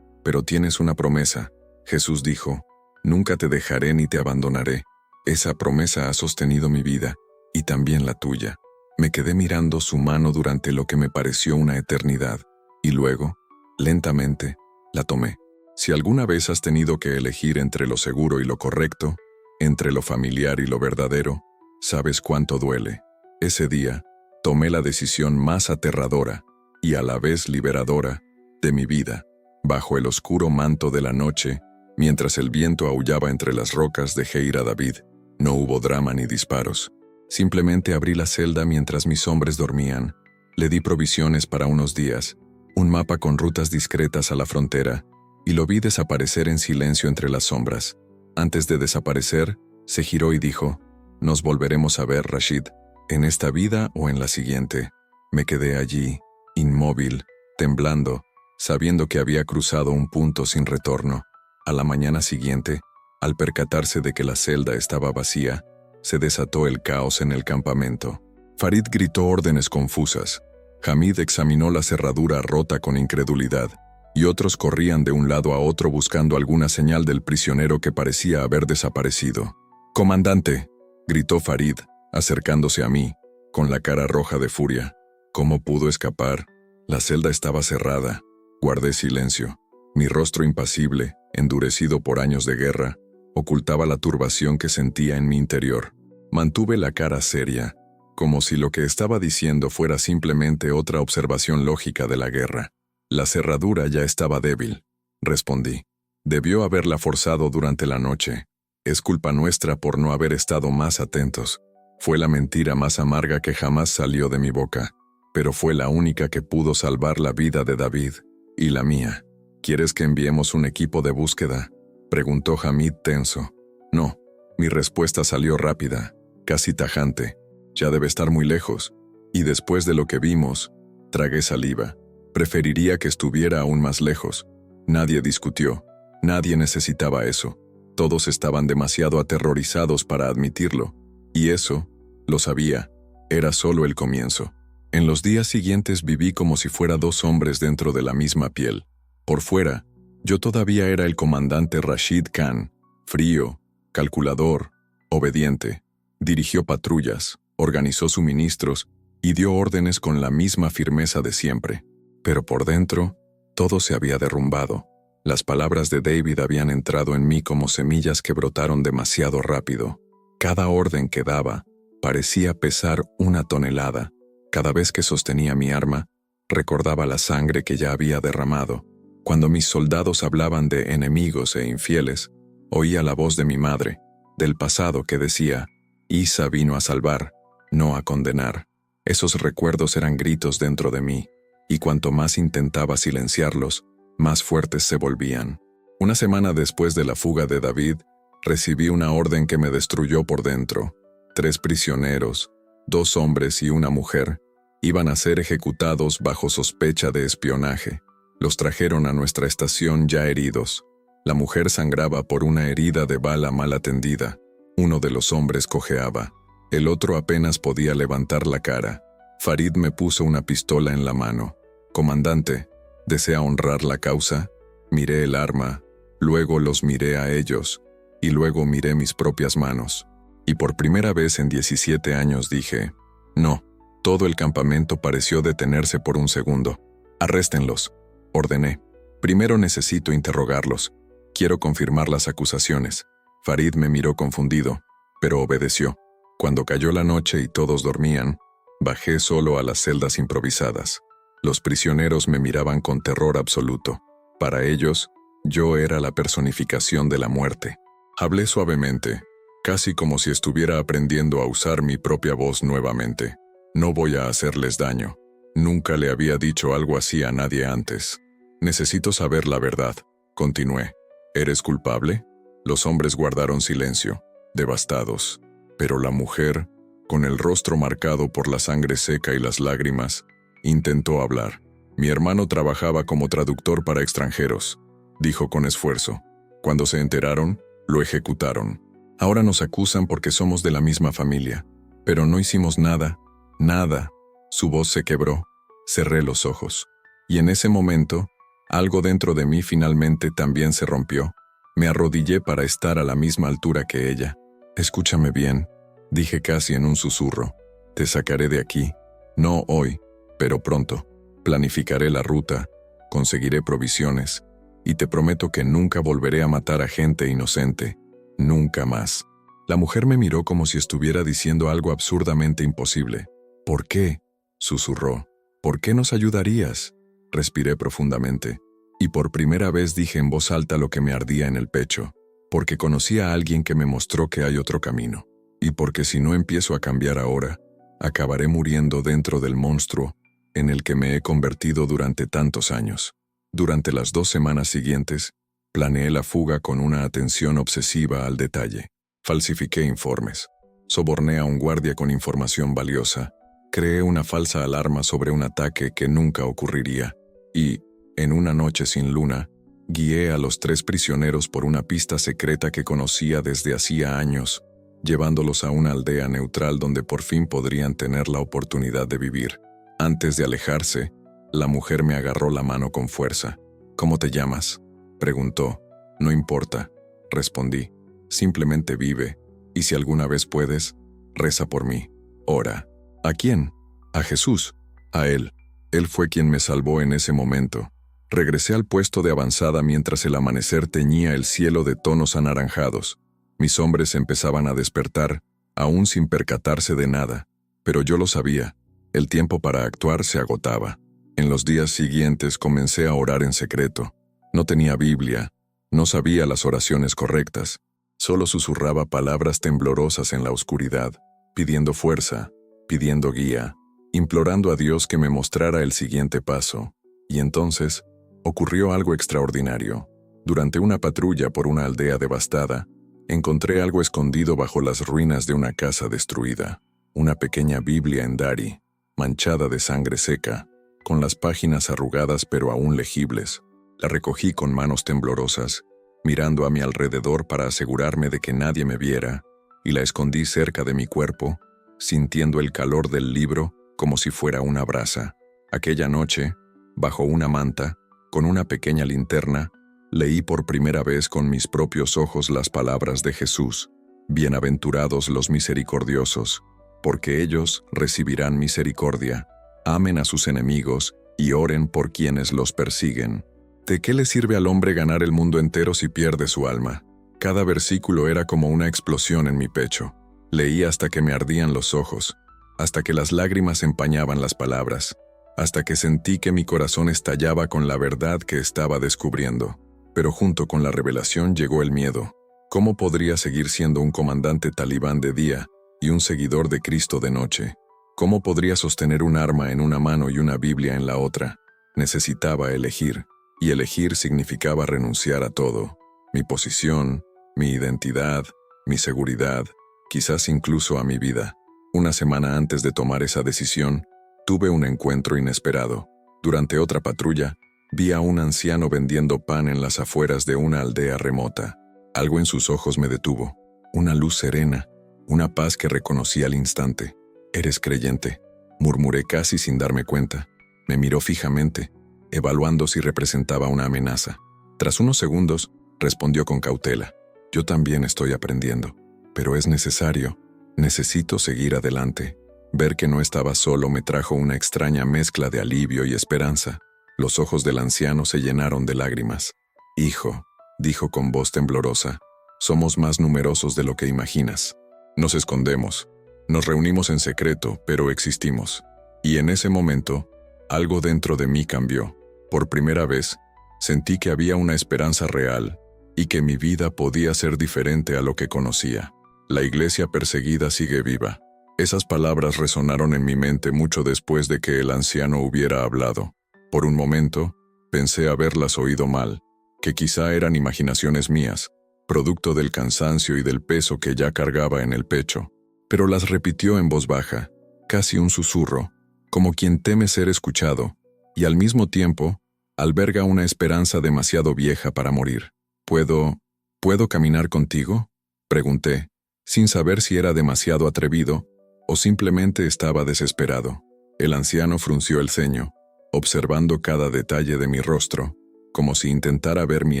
pero tienes una promesa. Jesús dijo, nunca te dejaré ni te abandonaré. Esa promesa ha sostenido mi vida, y también la tuya. Me quedé mirando su mano durante lo que me pareció una eternidad, y luego, lentamente, la tomé. Si alguna vez has tenido que elegir entre lo seguro y lo correcto, entre lo familiar y lo verdadero, sabes cuánto duele. Ese día, tomé la decisión más aterradora, y a la vez liberadora, de mi vida. Bajo el oscuro manto de la noche, mientras el viento aullaba entre las rocas, dejé ir a David. No hubo drama ni disparos. Simplemente abrí la celda mientras mis hombres dormían. Le di provisiones para unos días, un mapa con rutas discretas a la frontera, y lo vi desaparecer en silencio entre las sombras. Antes de desaparecer, se giró y dijo, «Nos volveremos a ver, Rashid, en esta vida o en la siguiente». Me quedé allí, inmóvil, temblando, sabiendo que había cruzado un punto sin retorno. A la mañana siguiente, al percatarse de que la celda estaba vacía, se desató el caos en el campamento. Farid gritó órdenes confusas. Hamid examinó la cerradura rota con incredulidad, y otros corrían de un lado a otro buscando alguna señal del prisionero que parecía haber desaparecido. «Comandante», gritó Farid, acercándose a mí, con la cara roja de furia. ¿Cómo pudo escapar? La celda estaba cerrada. Guardé silencio. Mi rostro impasible, endurecido por años de guerra, ocultaba la turbación que sentía en mi interior. Mantuve la cara seria, como si lo que estaba diciendo fuera simplemente otra observación lógica de la guerra. La cerradura ya estaba débil, respondí. Debió haberla forzado durante la noche. Es culpa nuestra por no haber estado más atentos. Fue la mentira más amarga que jamás salió de mi boca, pero fue la única que pudo salvar la vida de David y la mía. ¿Quieres que enviemos un equipo de búsqueda?, preguntó Hamid tenso. No. Mi respuesta salió rápida, casi tajante. Ya debe estar muy lejos. Y después de lo que vimos, tragué saliva. Preferiría que estuviera aún más lejos. Nadie discutió. Nadie necesitaba eso. Todos estaban demasiado aterrorizados para admitirlo. Y eso, lo sabía, era solo el comienzo. En los días siguientes viví como si fuera dos hombres dentro de la misma piel. Por fuera, yo todavía era el comandante Rashid Khan, frío, calculador, obediente. Dirigió patrullas, organizó suministros y dio órdenes con la misma firmeza de siempre. Pero por dentro, todo se había derrumbado. Las palabras de David habían entrado en mí como semillas que brotaron demasiado rápido. Cada orden que daba parecía pesar 1 tonelada. Cada vez que sostenía mi arma, recordaba la sangre que ya había derramado. Cuando mis soldados hablaban de enemigos e infieles, oía la voz de mi madre, del pasado, que decía: Isa vino a salvar, no a condenar. Esos recuerdos eran gritos dentro de mí, y cuanto más intentaba silenciarlos, más fuertes se volvían. Una semana después de la fuga de David, recibí una orden que me destruyó por dentro. 3 prisioneros, 2 hombres y una mujer, iban a ser ejecutados bajo sospecha de espionaje. Los trajeron a nuestra estación ya heridos. La mujer sangraba por una herida de bala mal atendida. Uno de los hombres cojeaba. El otro apenas podía levantar la cara. Farid me puso una pistola en la mano. «Comandante, ¿desea honrar la causa?». Miré el arma, luego los miré a ellos, y luego miré mis propias manos. Y por primera vez en 17 años dije: «No». Todo el campamento pareció detenerse por un segundo. «Arréstenlos», ordené. «Primero necesito interrogarlos. Quiero confirmar las acusaciones». Farid me miró confundido, pero obedeció. Cuando cayó la noche y todos dormían, bajé solo a las celdas improvisadas. Los prisioneros me miraban con terror absoluto. Para ellos, yo era la personificación de la muerte. Hablé suavemente, casi como si estuviera aprendiendo a usar mi propia voz nuevamente. «No voy a hacerles daño. Nunca le había dicho algo así a nadie antes. Necesito saber la verdad», continué. «¿Eres culpable?». Los hombres guardaron silencio, devastados. Pero la mujer, con el rostro marcado por la sangre seca y las lágrimas, intentó hablar. «Mi hermano trabajaba como traductor para extranjeros», dijo con esfuerzo. «Cuando se enteraron, lo ejecutaron. Ahora nos acusan porque somos de la misma familia. Pero no hicimos nada, nada». Su voz se quebró. Cerré los ojos. Y en ese momento, algo dentro de mí finalmente también se rompió. Me arrodillé para estar a la misma altura que ella. «Escúchame bien», dije casi en un susurro. «Te sacaré de aquí. No hoy, pero pronto. Planificaré la ruta, conseguiré provisiones, y te prometo que nunca volveré a matar a gente inocente. Nunca más». La mujer me miró como si estuviera diciendo algo absurdamente imposible. «¿Por qué?», susurró. «¿Por qué nos ayudarías?». Respiré profundamente, y por primera vez dije en voz alta lo que me ardía en el pecho. «Porque conocí a alguien que me mostró que hay otro camino. Y porque si no empiezo a cambiar ahora, acabaré muriendo dentro del monstruo en el que me he convertido durante tantos años». Durante las 2 semanas siguientes, planeé la fuga con una atención obsesiva al detalle. Falsifiqué informes. Soborné a un guardia con información valiosa. Creé una falsa alarma sobre un ataque que nunca ocurriría. Y, en una noche sin luna, guié a los 3 prisioneros por una pista secreta que conocía desde hacía años, llevándolos a una aldea neutral donde por fin podrían tener la oportunidad de vivir. Antes de alejarse, la mujer me agarró la mano con fuerza. «¿Cómo te llamas?», preguntó. «No importa», respondí. «Simplemente vive, y si alguna vez puedes, reza por mí. Ora». «¿A quién?». «A Jesús». «A Él». Él fue quien me salvó en ese momento. Regresé al puesto de avanzada mientras el amanecer teñía el cielo de tonos anaranjados. Mis hombres empezaban a despertar, aún sin percatarse de nada. Pero yo lo sabía. El tiempo para actuar se agotaba. En los días siguientes comencé a orar en secreto. No tenía Biblia, no sabía las oraciones correctas. Solo susurraba palabras temblorosas en la oscuridad, pidiendo fuerza, pidiendo guía, implorando a Dios que me mostrara el siguiente paso. Y entonces, Ocurrió algo extraordinario. Durante una patrulla por una aldea devastada, encontré algo escondido bajo las ruinas de una casa destruida. Una pequeña Biblia en Dari, manchada de sangre seca, con las páginas arrugadas pero aún legibles. La recogí con manos temblorosas, mirando a mi alrededor para asegurarme de que nadie me viera, y la escondí cerca de mi cuerpo, sintiendo el calor del libro como si fuera una brasa. Aquella noche, bajo una manta, con una pequeña linterna, leí por primera vez con mis propios ojos las palabras de Jesús: Bienaventurados los misericordiosos, porque ellos recibirán misericordia. Amen a sus enemigos y oren por quienes los persiguen. ¿De qué le sirve al hombre ganar el mundo entero si pierde su alma? Cada versículo era como una explosión en mi pecho. Leí hasta que me ardían los ojos, hasta que las lágrimas empañaban las palabras, hasta que sentí que mi corazón estallaba con la verdad que estaba descubriendo. Pero junto con la revelación llegó el miedo. ¿Cómo podría seguir siendo un comandante talibán de día y un seguidor de Cristo de noche? ¿Cómo podría sostener un arma en una mano y una Biblia en la otra? Necesitaba elegir, y elegir significaba renunciar a todo. Mi posición, mi identidad, mi seguridad, quizás incluso a mi vida. Una semana antes de tomar esa decisión, tuve un encuentro inesperado. Durante otra patrulla, vi a un anciano vendiendo pan en las afueras de una aldea remota. Algo en sus ojos me detuvo. Una luz serena, una paz que reconocí al instante. «¿Eres creyente?», murmuré casi sin darme cuenta. Me miró fijamente, evaluando si representaba una amenaza. Tras unos segundos, respondió con cautela: «Yo también estoy aprendiendo, pero es necesario. Necesito seguir adelante». Ver que no estaba solo me trajo una extraña mezcla de alivio y esperanza. Los ojos del anciano se llenaron de lágrimas. «Hijo», dijo con voz temblorosa, «somos más numerosos de lo que imaginas. Nos escondemos, nos reunimos en secreto, pero existimos». Y en ese momento, algo dentro de mí cambió. Por primera vez, sentí que había una esperanza real y que mi vida podía ser diferente a lo que conocía. La iglesia perseguida sigue viva. Esas palabras resonaron en mi mente mucho después de que el anciano hubiera hablado. Por un momento, pensé haberlas oído mal, que quizá eran imaginaciones mías, producto del cansancio y del peso que ya cargaba en el pecho. Pero las repitió en voz baja, casi un susurro, como quien teme ser escuchado, y al mismo tiempo, alberga una esperanza demasiado vieja para morir. ¿Puedo caminar contigo?», pregunté, sin saber si era demasiado atrevido o simplemente estaba desesperado. El anciano frunció el ceño, observando cada detalle de mi rostro, como si intentara ver mi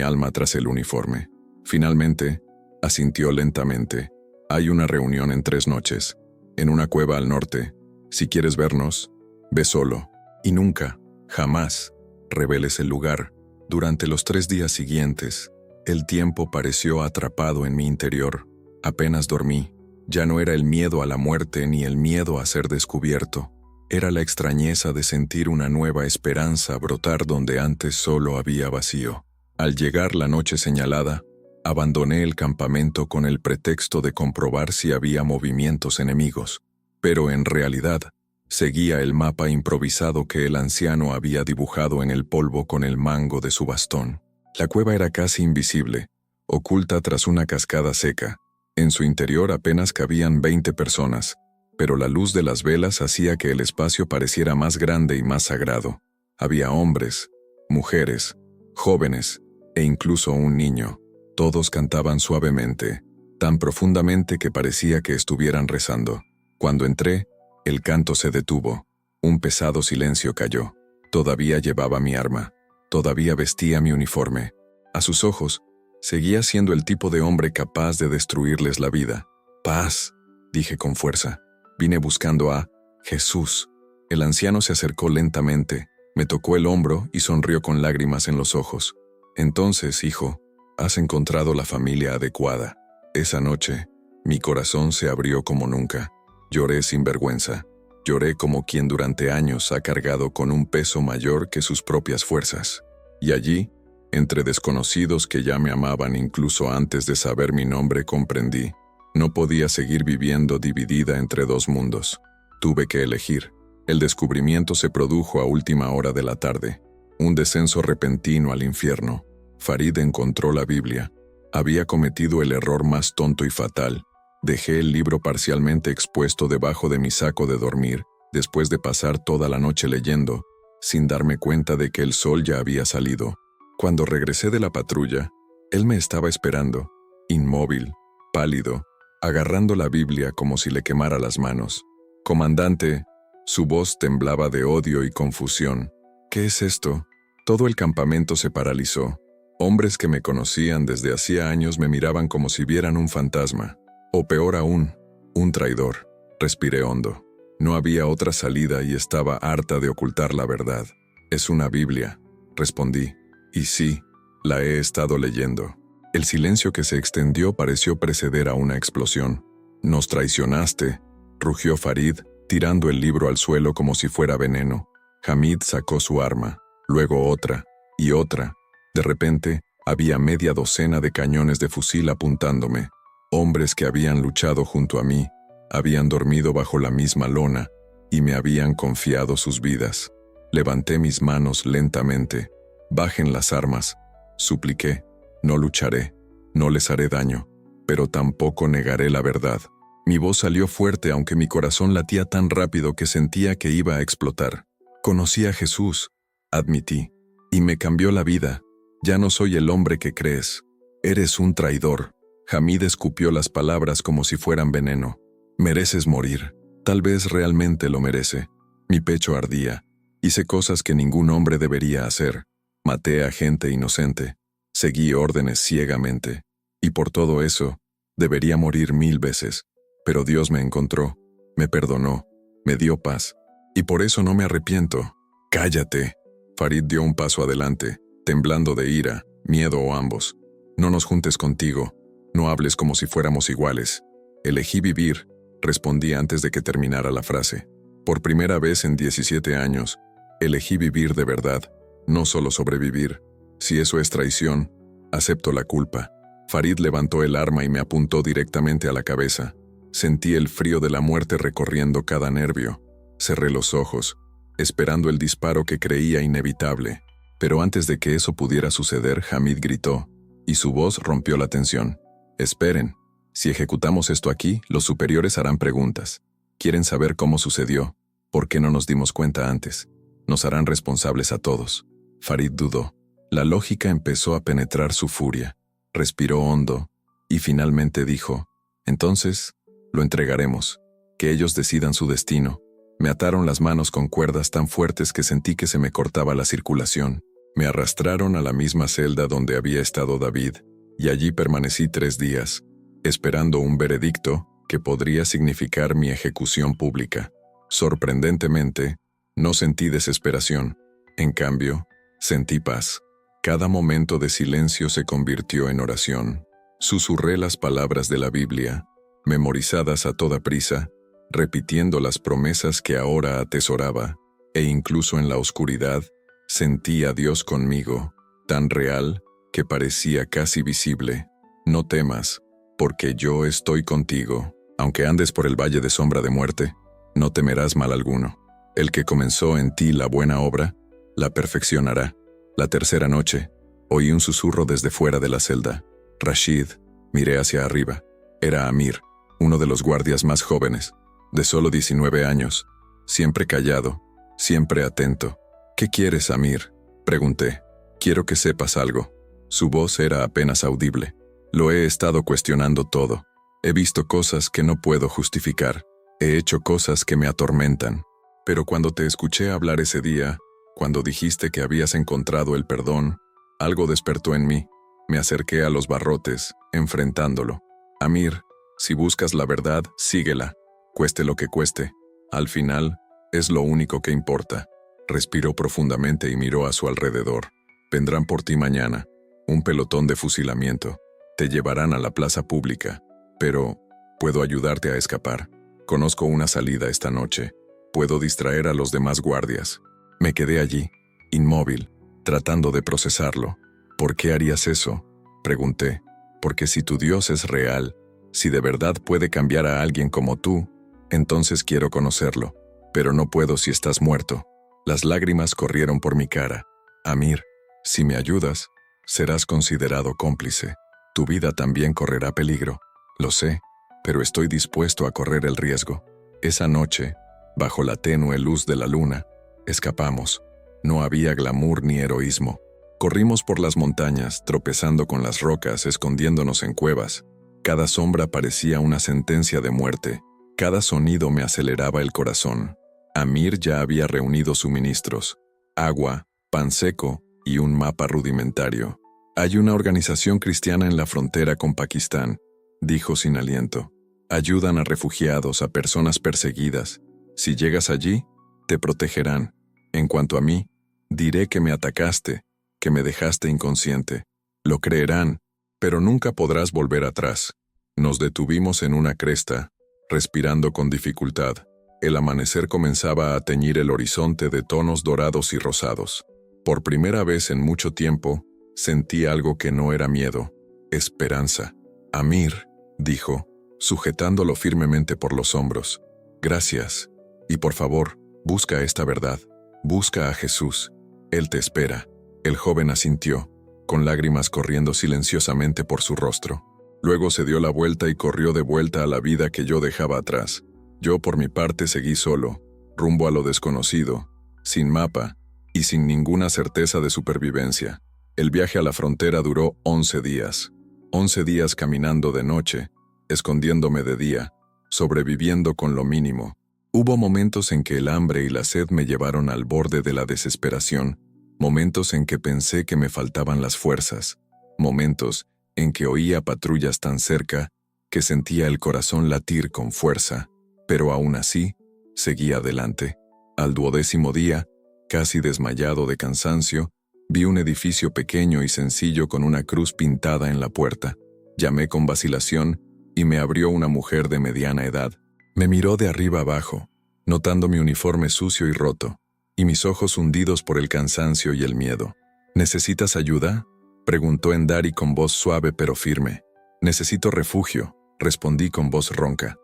alma tras el uniforme. Finalmente, asintió lentamente. «Hay una reunión en 3 noches, en una cueva al norte. Si quieres vernos, ve solo. Y nunca, jamás, reveles el lugar». Durante los 3 días siguientes, el tiempo pareció atrapado en mi interior. Apenas dormí. Ya no era el miedo a la muerte ni el miedo a ser descubierto. Era la extrañeza de sentir una nueva esperanza brotar donde antes solo había vacío. Al llegar la noche señalada, abandoné el campamento con el pretexto de comprobar si había movimientos enemigos, pero en realidad seguía el mapa improvisado que el anciano había dibujado en el polvo con el mango de su bastón. La cueva era casi invisible, oculta tras una cascada seca. En su interior apenas cabían 20 personas, pero la luz de las velas hacía que el espacio pareciera más grande y más sagrado. Había hombres, mujeres, jóvenes e incluso un niño. Todos cantaban suavemente, tan profundamente que parecía que estuvieran rezando. Cuando entré, el canto se detuvo. Un pesado silencio cayó. Todavía llevaba mi arma. Todavía vestía mi uniforme. A sus ojos, seguía siendo el tipo de hombre capaz de destruirles la vida. «Paz», dije con fuerza. «Vine buscando a Jesús». El anciano se acercó lentamente, me tocó el hombro y sonrió con lágrimas en los ojos. «Entonces, hijo, has encontrado la familia adecuada». Esa noche, mi corazón se abrió como nunca. Lloré sin vergüenza. Lloré como quien durante años ha cargado con un peso mayor que sus propias fuerzas. Y allí, entre desconocidos que ya me amaban incluso antes de saber mi nombre, comprendí. No podía seguir viviendo dividida entre 2 mundos. Tuve que elegir. El descubrimiento se produjo a última hora de la tarde. Un descenso repentino al infierno. Farid encontró la Biblia. Había cometido el error más tonto y fatal. Dejé el libro parcialmente expuesto debajo de mi saco de dormir, después de pasar toda la noche leyendo, sin darme cuenta de que el sol ya había salido. Cuando regresé de la patrulla, él me estaba esperando, inmóvil, pálido, agarrando la Biblia como si le quemara las manos. «Comandante», su voz temblaba de odio y confusión. «¿Qué es esto?» Todo el campamento se paralizó. Hombres que me conocían desde hacía años me miraban como si vieran un fantasma. O peor aún, un traidor. Respiré hondo. No había otra salida y estaba harta de ocultar la verdad. «Es una Biblia», respondí. «Y sí, la he estado leyendo». El silencio que se extendió pareció preceder a una explosión. «Nos traicionaste», rugió Farid, tirando el libro al suelo como si fuera veneno. Hamid sacó su arma, luego otra, y otra. De repente, había media docena de cañones de fusil apuntándome. Hombres que habían luchado junto a mí, habían dormido bajo la misma lona, y me habían confiado sus vidas. Levanté mis manos lentamente. «Bajen las armas», supliqué. «No lucharé, no les haré daño, pero tampoco negaré la verdad». Mi voz salió fuerte aunque mi corazón latía tan rápido que sentía que iba a explotar. «Conocí a Jesús», admití, «y me cambió la vida. Ya no soy el hombre que crees. Eres un traidor». Hamid escupió las palabras como si fueran veneno. «Mereces morir. Tal vez realmente lo merece». Mi pecho ardía. Hice cosas que ningún hombre debería hacer. Maté a gente inocente. Seguí órdenes ciegamente. Y por todo eso, debería morir 1000 veces. Pero Dios me encontró, me perdonó, me dio paz. Y por eso no me arrepiento. «Cállate». Farid dio un paso adelante, temblando de ira, miedo o ambos. «No nos juntes contigo. No hables como si fuéramos iguales». «Elegí vivir», respondí antes de que terminara la frase. Por primera vez en 17 años, elegí vivir de verdad, no solo sobrevivir. Si eso es traición, acepto la culpa. Farid levantó el arma y me apuntó directamente a la cabeza. Sentí el frío de la muerte recorriendo cada nervio. Cerré los ojos, esperando el disparo que creía inevitable. Pero antes de que eso pudiera suceder, Hamid gritó, y su voz rompió la tensión. «Esperen. Si ejecutamos esto aquí, los superiores harán preguntas. Quieren saber cómo sucedió, por qué no nos dimos cuenta antes. Nos harán responsables a todos». Farid dudó. La lógica empezó a penetrar su furia. Respiró hondo, y finalmente dijo, «Entonces, lo entregaremos. Que ellos decidan su destino». Me ataron las manos con cuerdas tan fuertes que sentí que se me cortaba la circulación. Me arrastraron a la misma celda donde había estado David, y allí permanecí 3 días, esperando un veredicto que podría significar mi ejecución pública. Sorprendentemente, no sentí desesperación. En cambio, sentí paz. Cada momento de silencio se convirtió en oración. Susurré las palabras de la Biblia, memorizadas a toda prisa, repitiendo las promesas que ahora atesoraba, e incluso en la oscuridad, sentí a Dios conmigo, tan real que parecía casi visible. «No temas, porque yo estoy contigo. Aunque andes por el valle de sombra de muerte, no temerás mal alguno. El que comenzó en ti la buena obra, la perfeccionará». La tercera noche, oí un susurro desde fuera de la celda. «Rashid», miré hacia arriba. Era Amir, uno de los guardias más jóvenes, de solo 19 años, siempre callado, siempre atento. «¿Qué quieres, Amir?», pregunté. «Quiero que sepas algo». Su voz era apenas audible. «Lo he estado cuestionando todo. He visto cosas que no puedo justificar. He hecho cosas que me atormentan. Pero cuando te escuché hablar ese día, cuando dijiste que habías encontrado el perdón, algo despertó en mí. Me acerqué a los barrotes, enfrentándolo. Amir, si buscas la verdad, síguela, cueste lo que cueste. Al final, es lo único que importa». Respiró profundamente y miró a su alrededor. «Vendrán por ti mañana. Un pelotón de fusilamiento. Te llevarán a la plaza pública. Pero, puedo ayudarte a escapar. Conozco una salida esta noche. Puedo distraer a los demás guardias». Me quedé allí, inmóvil, tratando de procesarlo. «¿Por qué harías eso?», pregunté. «Porque si tu Dios es real, si de verdad puede cambiar a alguien como tú, entonces quiero conocerlo. Pero no puedo si estás muerto». Las lágrimas corrieron por mi cara. Amir, si me ayudas, serás considerado cómplice. Tu vida también correrá peligro. Lo sé, pero estoy dispuesto a correr el riesgo. Esa noche, bajo la tenue luz de la luna, escapamos. No había glamour ni heroísmo. Corrimos por las montañas, tropezando con las rocas, escondiéndonos en cuevas. Cada sombra parecía una sentencia de muerte. Cada sonido me aceleraba el corazón. Amir ya había reunido suministros: agua, pan seco y un mapa rudimentario. «Hay una organización cristiana en la frontera con Pakistán», dijo sin aliento. «Ayudan a refugiados, a personas perseguidas. Si llegas allí, te protegerán. En cuanto a mí, diré que me atacaste, que me dejaste inconsciente. Lo creerán, pero nunca podrás volver atrás». Nos detuvimos en una cresta, respirando con dificultad. El amanecer comenzaba a teñir el horizonte de tonos dorados y rosados. Por primera vez en mucho tiempo, sentí algo que no era miedo, esperanza. «Amir», dijo, sujetándolo firmemente por los hombros. «Gracias. Y por favor, busca esta verdad. Busca a Jesús. Él te espera». El joven asintió, con lágrimas corriendo silenciosamente por su rostro. Luego se dio la vuelta y corrió de vuelta a la vida que yo dejaba atrás. Yo, por mi parte, seguí solo, rumbo a lo desconocido, sin mapa y sin ninguna certeza de supervivencia. El viaje a la frontera duró 11 días. 11 días caminando de noche, escondiéndome de día, sobreviviendo con lo mínimo. Hubo momentos en que el hambre y la sed me llevaron al borde de la desesperación, momentos en que pensé que me faltaban las fuerzas, momentos en que oía patrullas tan cerca que sentía el corazón latir con fuerza, pero aún así, seguí adelante. Al 12º día, casi desmayado de cansancio, vi un edificio pequeño y sencillo con una cruz pintada en la puerta. Llamé con vacilación y me abrió una mujer de mediana edad. Me miró de arriba abajo, notando mi uniforme sucio y roto, y mis ojos hundidos por el cansancio y el miedo. «¿Necesitas ayuda?», preguntó en dari con voz suave pero firme. «Necesito refugio», respondí con voz ronca.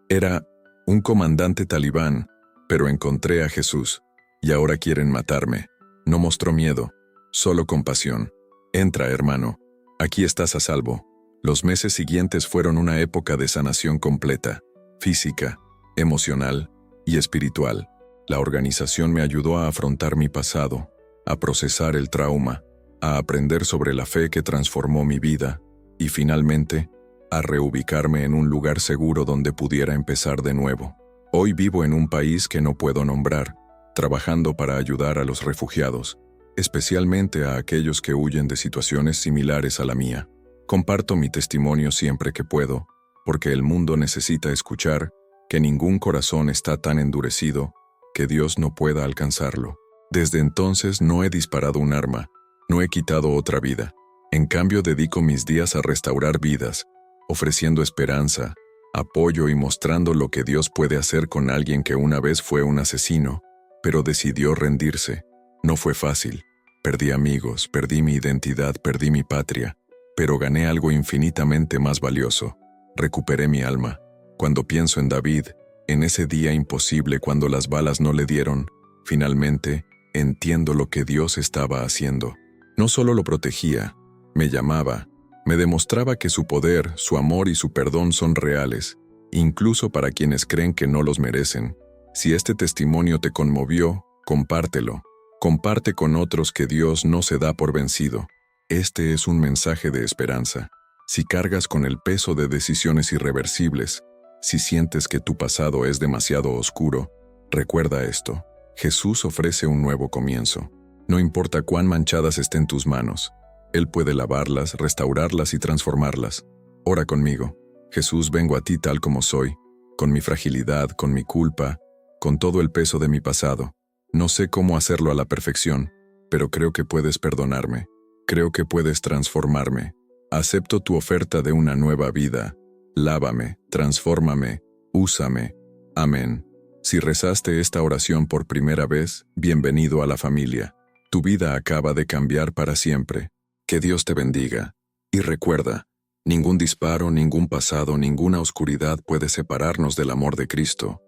Era un comandante talibán, pero encontré a Jesús, y ahora quieren matarme. No mostró miedo, solo compasión. «Entra, hermano. Aquí estás a salvo». Los meses siguientes fueron una época de sanación completa, física, emocional y espiritual. La organización me ayudó a afrontar mi pasado, a procesar el trauma, a aprender sobre la fe que transformó mi vida y, finalmente, a reubicarme en un lugar seguro donde pudiera empezar de nuevo. Hoy vivo en un país que no puedo nombrar, trabajando para ayudar a los refugiados, especialmente a aquellos que huyen de situaciones similares a la mía. Comparto mi testimonio siempre que puedo, porque el mundo necesita escuchar que ningún corazón está tan endurecido que Dios no pueda alcanzarlo. Desde entonces no he disparado un arma, no he quitado otra vida. En cambio, dedico mis días a restaurar vidas, ofreciendo esperanza, apoyo y mostrando lo que Dios puede hacer con alguien que una vez fue un asesino, pero decidió rendirse. No fue fácil. Perdí amigos, perdí mi identidad, perdí mi patria, pero gané algo infinitamente más valioso. Recuperé mi alma. Cuando pienso en David, en ese día imposible cuando las balas no le dieron, finalmente entiendo lo que Dios estaba haciendo. No solo lo protegía, me llamaba, me demostraba que su poder, su amor y su perdón son reales, incluso para quienes creen que no los merecen. Si este testimonio te conmovió, compártelo. Comparte con otros que Dios no se da por vencido. Este es un mensaje de esperanza. Si cargas con el peso de decisiones irreversibles, si sientes que tu pasado es demasiado oscuro, recuerda esto. Jesús ofrece un nuevo comienzo. No importa cuán manchadas estén tus manos, Él puede lavarlas, restaurarlas y transformarlas. Ora conmigo. Jesús, vengo a ti tal como soy, con mi fragilidad, con mi culpa, con todo el peso de mi pasado. No sé cómo hacerlo a la perfección, pero creo que puedes perdonarme. Creo que puedes transformarme. Acepto tu oferta de una nueva vida. Lávame, transfórmame, úsame. Amén. Si rezaste esta oración por primera vez, bienvenido a la familia. Tu vida acaba de cambiar para siempre. Que Dios te bendiga. Y recuerda, ningún disparo, ningún pasado, ninguna oscuridad puede separarnos del amor de Cristo.